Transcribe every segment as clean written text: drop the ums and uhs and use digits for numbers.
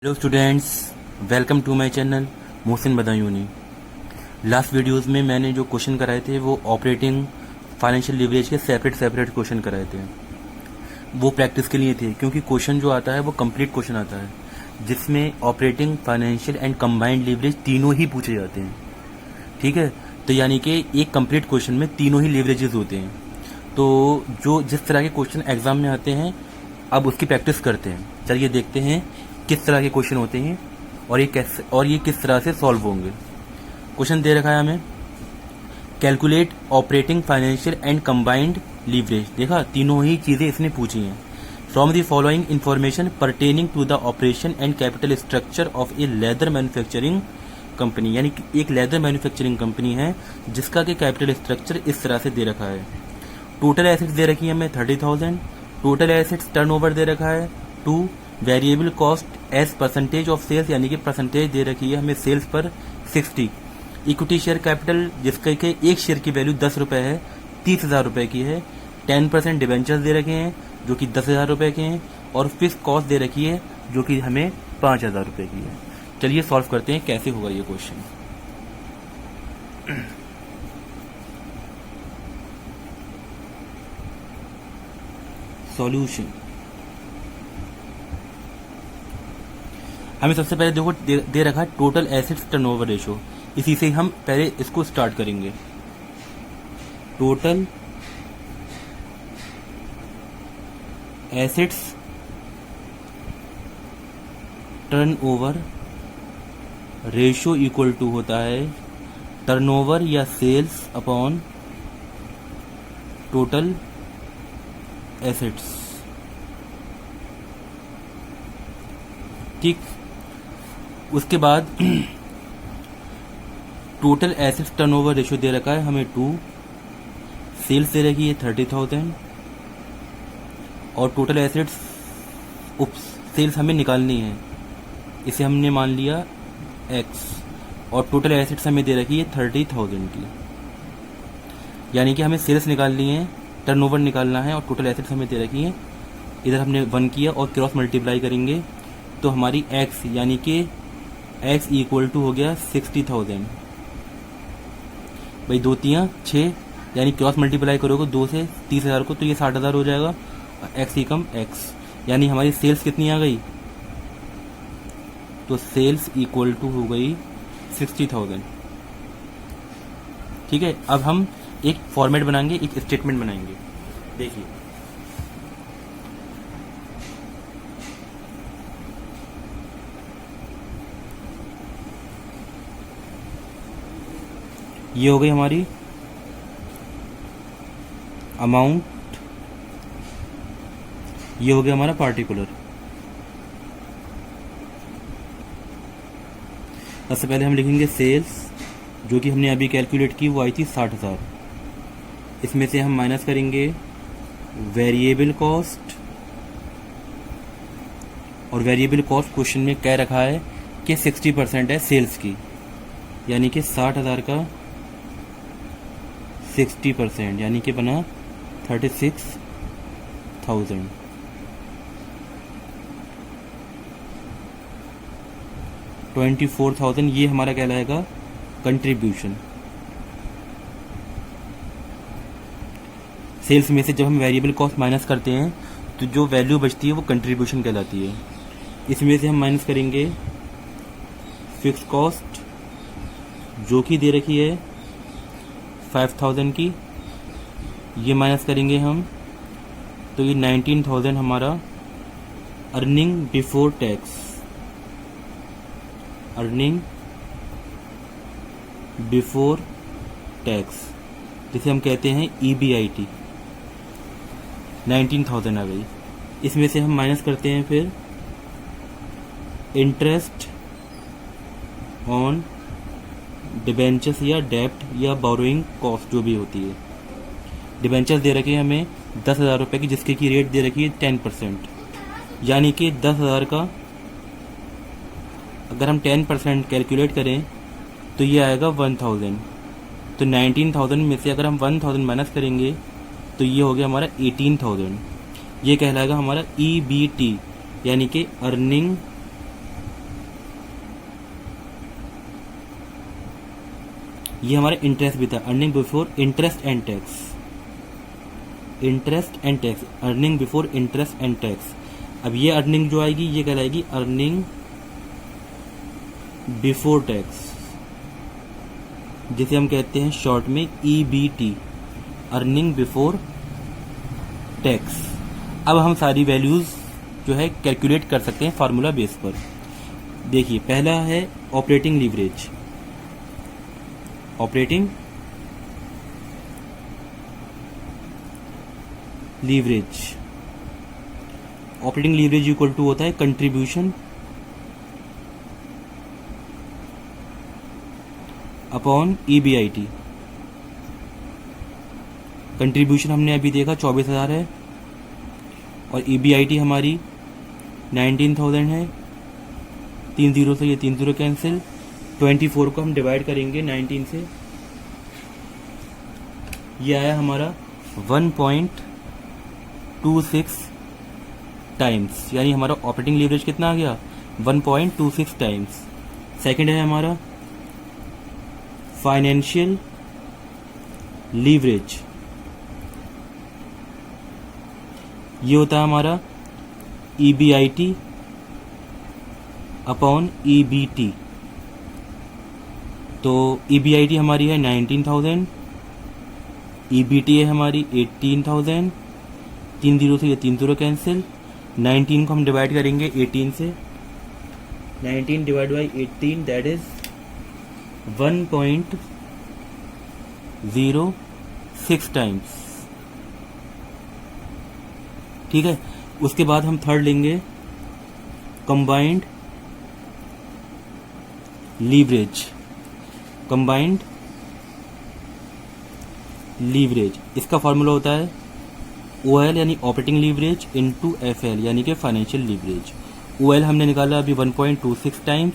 Hello students, welcome to my channel Mohsin Badayuni. Last videos में मैंने जो क्वेश्चन कराए थे वो ऑपरेटिंग फाइनेंशियल लीवरेज के सेपरेट क्वेश्चन कराए थे। वो प्रैक्टिस के लिए थे क्योंकि क्वेश्चन जो आता है वो कंप्लीट क्वेश्चन आता है जिसमें operating, financial and combined leverage तीनों ही पूछे जाते हैं। ठीक है, तो यानी कि एक कंप्लीट क्वेश्चन में तीनों ही लीवरेजेस होते हैं। तो जो जिस तरह के क्वेश्चन एग्जाम में आते हैं अब उसकी प्रैक्टिस करते हैं। चलिए देखते हैं किस तरह के क्वेश्चन होते हैं और ये किस तरह से सॉल्व होंगे। क्वेश्चन दे रखा है हमें, calculate operating, financial and combined leverage. देखा, तीनों ही चीजें इसने पूछी हैं। From the following information pertaining to the operation and capital structure of a leather manufacturing company. यानी कि एक लेदर मैन्युफैक्चरिंग कंपनी है जिसका कि कैपिटल स्ट्रक्चर इस तरह से दे रखा है। टोटल एसेट्स दे रखी है हमें 30,000। टोटल एसेट्स टर्नओवर दे रखा है 2। Variable cost as percentage of sales, यानी कि परसेंटेज दे रखी है हमें सेल्स पर 60। इक्विटी शेयर कैपिटल जिसका कि एक शेयर की वैल्यू 10 रुपए है, 30,000 रुपए की है। 10% डिवेंचर्स दे रखे हैं जो कि 10,000 रुपए के हैं और फिक्स कॉस्ट दे रखी है जो कि हमें 5,000 रुपए की है। चलिए सॉल्व करते हैं कैसे होगा ये क्वेश्चन। सॉल्यूशन, हमें सबसे पहले देखो दे रखा है टोटल एसेट्स टर्नओवर रेशो। इसी से हम पहले इसको स्टार्ट करेंगे। Total assets turnover ratio equal to होता है टर्नओवर या सेल्स अपॉन टोटल एसेट्स। ठीक, उसके बाद टोटल एसेट्स टर्नओवर रेशियो दे रखा है हमें 2। सेल्स दे रखी है 30,000 और टोटल एसेट्स सेल्स हमें निकालनी है, इसे हमने मान लिया x। और टोटल एसेट्स हमें दे रखी है 30,000 की, यानी कि हमें सेल्स निकालनी है, टर्नओवर निकालना है और टोटल एसेट्स हमें दे रखी है। इधर हमने 1 किया और क्रॉस मल्टीप्लाई करेंगे तो हमारी x यानी कि x इक्वल टू हो गया 60,000। भाई 2 3 6, यानी क्रॉस मल्टीप्लाई करोगे 2 से 30,000 को तो ये 60,000 हो जाएगा। x इकम x, यानी हमारी सेल्स कितनी आ गई, तो सेल्स इक्वल टू हो गई 60,000। ठीक है, अब हम एक फॉर्मेट बनाएंगे, एक स्टेटमेंट बनाएंगे। देखिए, ये हो गई हमारी अमाउंट, ये हो गया हमारा पार्टिकुलर। सबसे पहले हम लिखेंगे सेल्स, जो कि हमने अभी कैलकुलेट की वो आई थी 60,000। इसमें से हम माइनस करेंगे वेरिएबल कॉस्ट, और वेरिएबल कॉस्ट क्वेश्चन में कह रखा है कि 60% है सेल्स की, यानी कि 60,000 का 60%, यानी कि बना 36,000। 24,000 ये हमारा कहलाएगा कंट्रीब्यूशन। सेल्स में से जब हम वेरिएबल कॉस्ट माइनस करते हैं तो जो वैल्यू बचती है वो कंट्रीब्यूशन कहलाती है। इसमें से हम माइनस करेंगे फिक्स कॉस्ट जो कि दे रखी है 5,000 की, ये माइनस करेंगे हम तो ये 19,000 हमारा earning before tax, earning before tax जिसे हम कहते हैं EBIT, 19,000 आ गई। इसमें से हम माइनस करते हैं फिर इंटरेस्ट ऑन डिबेंचर्स या डेब्ट या बोरोइंग कॉस्ट जो भी होती है। डिबेंचर्स दे रखे हैं हमें 10,000 रुपये की, जिसके की रेट दे रखी है 10%, यानी कि 10,000 का अगर हम 10% कैलकुलेट करें तो ये आएगा 1,000। तो 19,000 में से अगर हम 1,000 माइनस करेंगे तो ये हो गया हमारा 18,000। ये कहलाएगा हमारा EBT, यानी कि अर्निंग ये हमारा इंटरेस्ट भी था, earning before interest and tax, interest and tax, earning before interest and tax. अब ये अर्निंग जो आएगी ये कहलाएगी अर्निंग बिफोर टैक्स, जिसे हम कहते हैं शॉर्ट में EBT, अर्निंग बिफोर टैक्स। अब हम सारी वैल्यूज जो है कैलकुलेट कर सकते हैं फार्मूला बेस पर। देखिए पहला है operating leverage, operating leverage, operating leverage equal to होता है कंट्रीब्यूशन अपॉन EBIT। कंट्रीब्यूशन हमने अभी देखा 24,000 है और EBIT हमारी 19,000 है, 3 जीरो से ये 3 जीरो कैंसिल, 24 को हम डिवाइड करेंगे 19 से, ये आया हमारा 1.26 टाइम्स, यानी हमारा ऑपरेटिंग लीवरेज कितना आ गया 1.26 टाइम्स। सेकंड है हमारा फाइनेंशियल लीवरेज, ये होता है हमारा EBIT अपॉन EBT। तो EBIT हमारी है 19,000, EBT है हमारी 18,000, 3 जीरो से ये 3 जीरो कैंसिल, 19 को हम डिवाइड करेंगे 18 से, 19 divide by 18 that is 1.06 times. ठीक है, उसके बाद हम थर्ड लेंगे कंबाइंड लीवरेज, कंबाइंड लीवरेज, इसका फॉर्मूला होता है OL यानी ऑपरेटिंग लीवरेज इनटू FL यानी कि फाइनेंशियल लीवरेज। OL हमने निकाला अभी 1.26 टाइम्स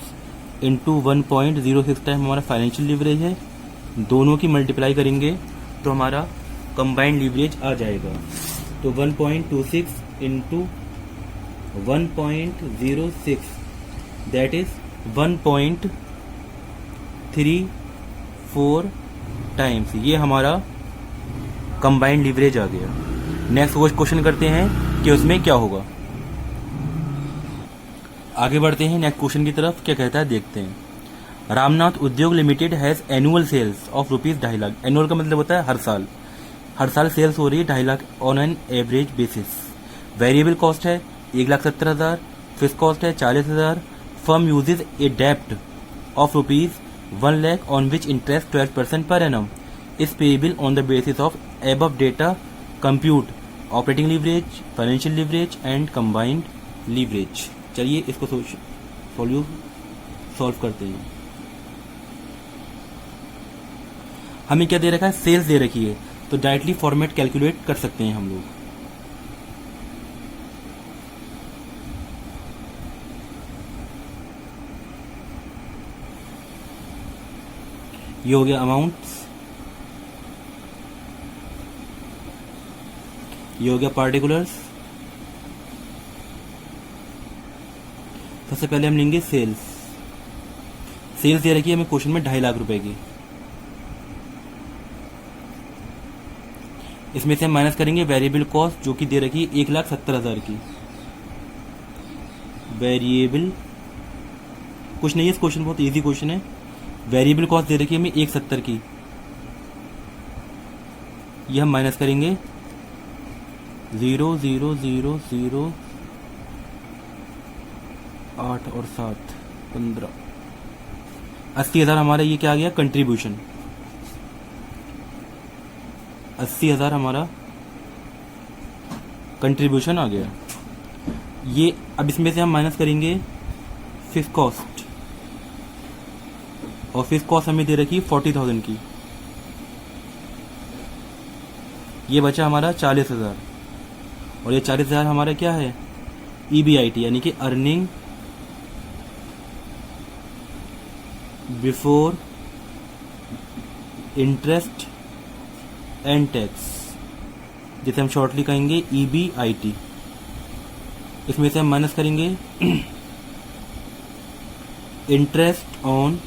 इंटू 1.06 टाइम हमारा फाइनेंशियल लीवरेज है, दोनों की मल्टीप्लाई करेंगे तो हमारा कंबाइंड लीवरेज आ जाएगा। तो 1.26 इंटू 1.06 दैट इज 1.34 टाइम्स, ये हमारा कंबाइंड लीवरेज आ गया। नेक्स्ट वो क्वेश्चन करते हैं कि उसमें क्या होगा। आगे बढ़ते हैं नेक्स्ट क्वेश्चन की तरफ, क्या कहता है देखते हैं। Ramnath Udyog limited has annual sales of ₹2.5 lakh. Annual का मतलब होता है हर साल, हर साल सेल्स हो रही है 2.5 lakh on an average basis. Variable cost है 1,70,000, फिक्स कॉस्ट है 40,000। फर्म यूजेज ए डेप्ट of ₹1 lakh on which interest 12% per annum is payable on the basis of above data compute operating leverage, financial leverage and combined leverage. चलिए इसको solve करते हैं। हमें क्या दे रखा है, सेल्स दे रखी है, तो डायरेक्टली फॉर्मेट कैलकुलेट कर सकते हैं हम लोग। ये हो गया अमाउंट्स, ये हो गया पार्टिकुलर्स। सबसे पहले हम लेंगे सेल्स। सेल्स दे रखी है हमें क्वेश्चन में 2.5 लाख रुपए की, इसमें से हम माइनस करेंगे वेरिएबल कॉस्ट जो कि दे रखी है 1,70,000 की। वेरिएबल कुछ नहीं है, इस क्वेश्चन बहुत इजी क्वेश्चन है। वेरिएबल कॉस्ट दे रखी है हमें 1,70 की, ये हम माइनस करेंगे 0,0,0,0 8 और 7 15 80,000 हमारा ये क्या आ गया कंट्रीब्यूशन, 80,000 हमारा कंट्रीब्यूशन आ गया। ये अब इसमें से हम माइनस करेंगे फिक्स कॉस्ट, और फिक्स कॉस्ट हमें दे रखी 40,000 की, ये बचा हमारा 40,000, और ये 40,000 हमारा क्या है EBIT यानी कि earning before interest and tax, जिसे हम शॉर्टली कहेंगे EBIT। इसमें से हम माइनस करेंगे इंटरेस्ट ऑन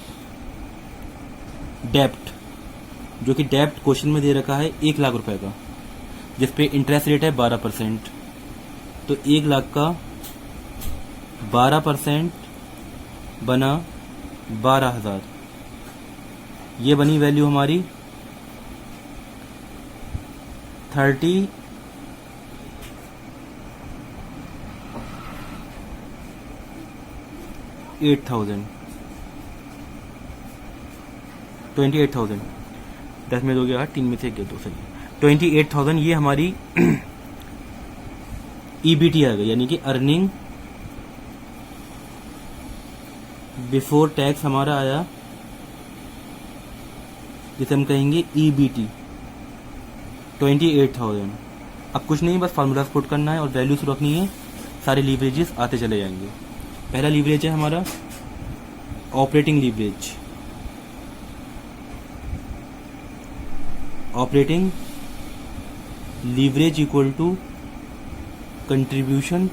डेप्ट जो कि डेब्ट क्वेश्चन में दे रखा है 1 लाख रुपए का, जिसपे इंटरेस्ट रेट है 12%। तो 1 लाख का 12% बना 12,000, ये बनी वैल्यू हमारी 38,000। 28,000 10 में 2 गया 8, 3 में से 1 गया 2, सही। 28,000 ये हमारी ईबीटी आ गई, यानी कि अर्निंग बिफोर टैक्स हमारा आया, जिसे हम कहेंगे ईबीटी 28,000। अब कुछ नहीं, बस फार्मूला पुट करना है और वैल्यूज रखनी है, सारे लीवरेजेस आते चले जाएंगे। पहला लीवरेज है हमारा operating leverage. Operating leverage equal to contribution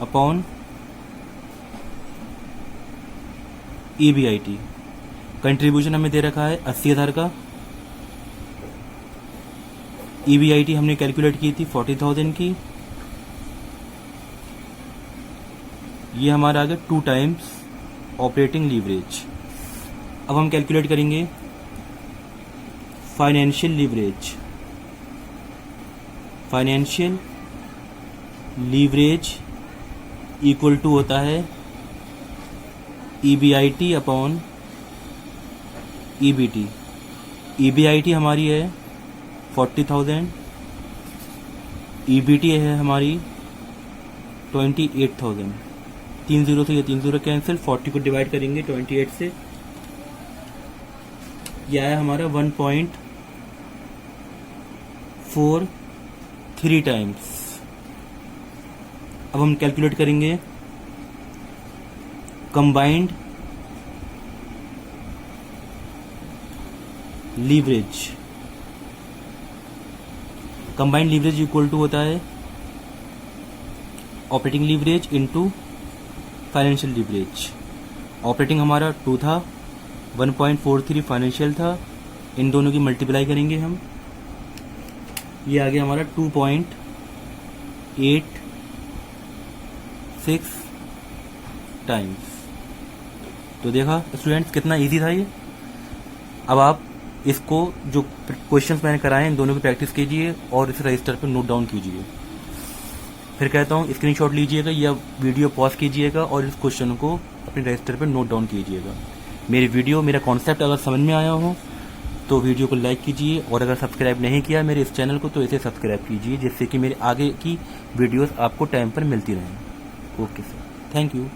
upon EBIT. Contribution हमें दे रखा है 80,000 का, ईबीआईटी हमने कैलकुलेट की थी 40,000 की, ये हमारा आ गया 2 टाइम्स ऑपरेटिंग लीवरेज। अब हम कैलकुलेट करेंगे financial leverage. Financial leverage equal to होता है ईबीआईटी अपॉन ईबीटी। ईबीआईटी हमारी है 40,000, ईबीटी है हमारी 28,000। 3 जीरो से ये 3 जीरो कैंसिल, 40 को डिवाइड करेंगे 28 से, यह आया हमारा 1.43 टाइम्स। अब हम कैलकुलेट करेंगे combined leverage. Combined leverage equal to होता है operating leverage into financial leverage. Operating हमारा 2 था, 1.43 फाइनेंशियल था, इन दोनों की मल्टीप्लाई करेंगे हम, ये आ गया हमारा 2.86 टाइम्स। तो देखा स्टूडेंट्स कितना इजी था ये। अब आप इसको जो क्वेश्चंस मैंने कराए इन दोनों की प्रैक्टिस कीजिए और इस रजिस्टर पर नोट डाउन कीजिए। फिर कहता हूँ स्क्रीनशॉट लीजिएगा या वीडियो पॉज कीजिएगा और इस क्वेश्चन को अपने रजिस्टर पर नोट डाउन कीजिएगा। मेरा कॉन्सेप्ट अगर समझ में आया हो तो वीडियो को लाइक कीजिए, और अगर सब्सक्राइब नहीं किया मेरे इस चैनल को तो इसे सब्सक्राइब कीजिए, जिससे कि मेरे आगे की वीडियोस आपको टाइम पर मिलती रहें। Okay sir, thank you.